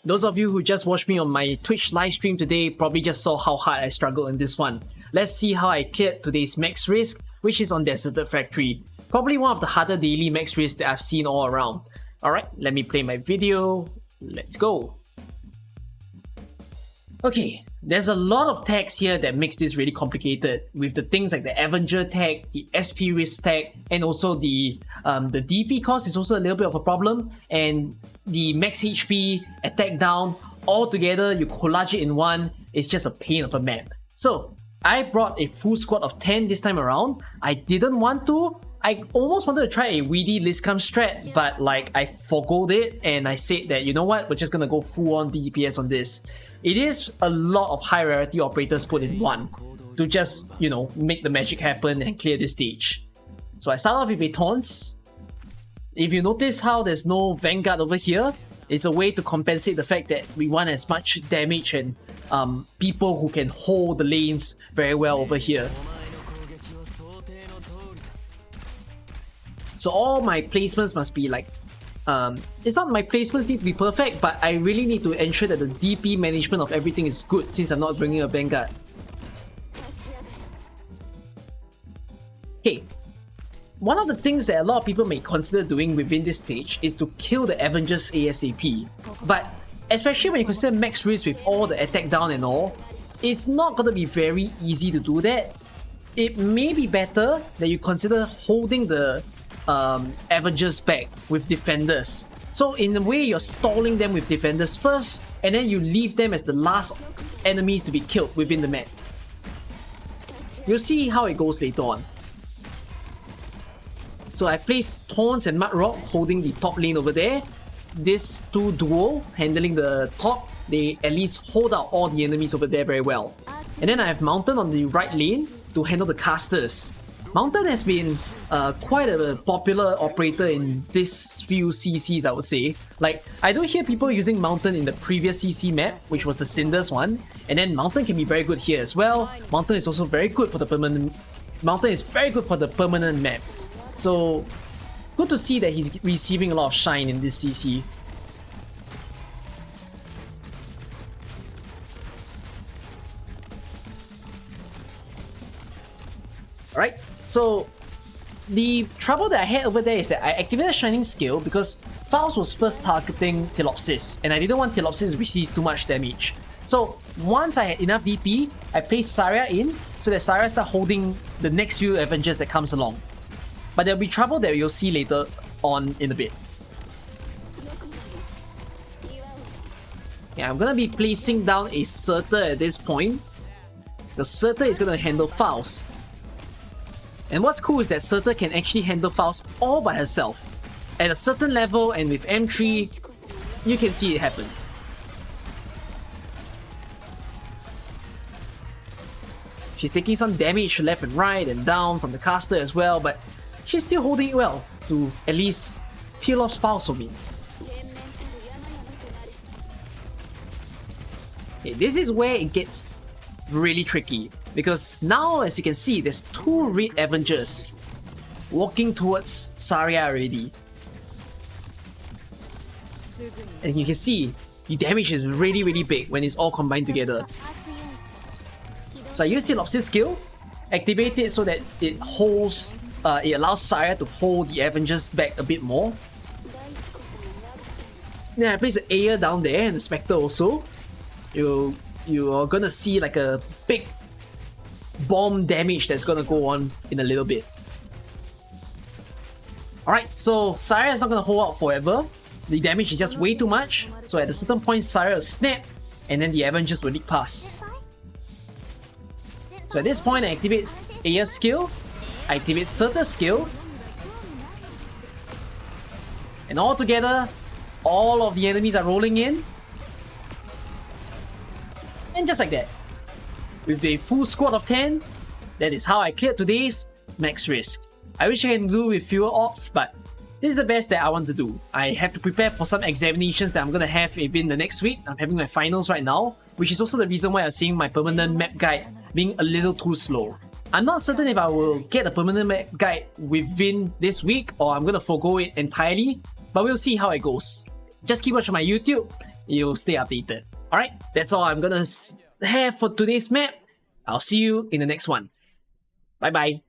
Those of you who just watched me on my Twitch live stream today probably just saw how hard I struggled in this one. Let's see how I cleared today's max risk, which is on Deserted Factory. Probably one of the harder daily max risks that I've seen all around. Alright, let me play my video. Let's go. Okay, there's a lot of tags here that makes this really complicated, with the things like the Avenger tag, the SP risk tag, and also the DP cost is also a little bit of a problem, and the max HP, attack down, all together you collage it in one, it's just a pain of a map. So I brought a full squad of 10 this time around. I didn't want to. I almost wanted to try a weedy Liscam strat, but like I forgoed it and I said that, you know what, we're just gonna go full on DPS on this. It is a lot of high rarity operators put in one to just, you know, make the magic happen and clear this stage. So I start off with a Taunts. If you notice how there's no Vanguard over here, it's a way to compensate the fact that we want as much damage and people who can hold the lanes very well over here. So all my placements must be like, it's not my placements need to be perfect, but I really need to ensure that the DP management of everything is good since I'm not bringing a Vanguard. Okay, one of the things that a lot of people may consider doing within this stage is to kill the Avengers ASAP. But especially when you consider max risk with all the attack down and all, it's not going to be very easy to do that. It may be better that you consider holding the Avengers back with defenders. So in a way, you're stalling them with defenders first, and then you leave them as the last enemies to be killed within the map. You'll see how it goes later on. So I placed Taunts and Mudrock holding the top lane over there. These two duo handling the top, they at least hold out all the enemies over there very well. And then I have Mountain on the right lane to handle the casters. Mountain has been quite a popular operator in this few CCs, I would say. Like, I don't hear people using Mountain in the previous CC map, which was the Cinders one, and then Mountain can be very good here as well. Mountain is also very good for the permanent. Mountain is very good for the permanent map. So, good to see that he's receiving a lot of shine in this CC. Alright, so the trouble that I had over there is that I activated Shining Skill because Faust was first targeting Telopsis, and I didn't want Telopsis to receive too much damage. So once I had enough DP, I placed Saria in so that Saria starts holding the next few Avengers that comes along. But there'll be trouble that you'll see later on in a bit. Yeah, I'm gonna be placing down a Surtur at this point. The Surtur is gonna handle Faust. And what's cool is that Surtur can actually handle Faust all by herself. At a certain level and with M3, you can see it happen. She's taking some damage left and right and down from the caster as well, but she's still holding it well to at least peel off Faust for me. Okay, this is where it gets really tricky. Because now, as you can see, there's two red Avengers walking towards Saria already. And you can see, the damage is really big when it's all combined together. So I used Telopsis skill, activate it so that it holds, it allows Saria to hold the Avengers back a bit more. Then I place the Air down there and the Spectre also. You are gonna see like a big bomb damage that's gonna go on in a little bit. Alright, so Saria is not gonna hold out forever. The damage is just way too much. So at a certain point, Saria will snap, and then the Avengers will leak past. So at this point, I activate Aya's skill, I activate Surtur's skill, and all together, all of the enemies are rolling in. And just like that, with a full squad of 10, that is how I cleared today's max risk. I wish I can do with fewer ops, but this is the best that I want to do. I have to prepare for some examinations that I'm gonna have within the next week. I'm having my finals right now, which is also the reason why I'm seeing my permanent map guide being a little too slow. I'm not certain if I will get a permanent map guide within this week or I'm gonna forgo it entirely, but we'll see how it goes. Just keep watching my YouTube, you'll stay updated. Alright, that's all I'm gonna have for today's map. I'll see you in the next one. Bye bye.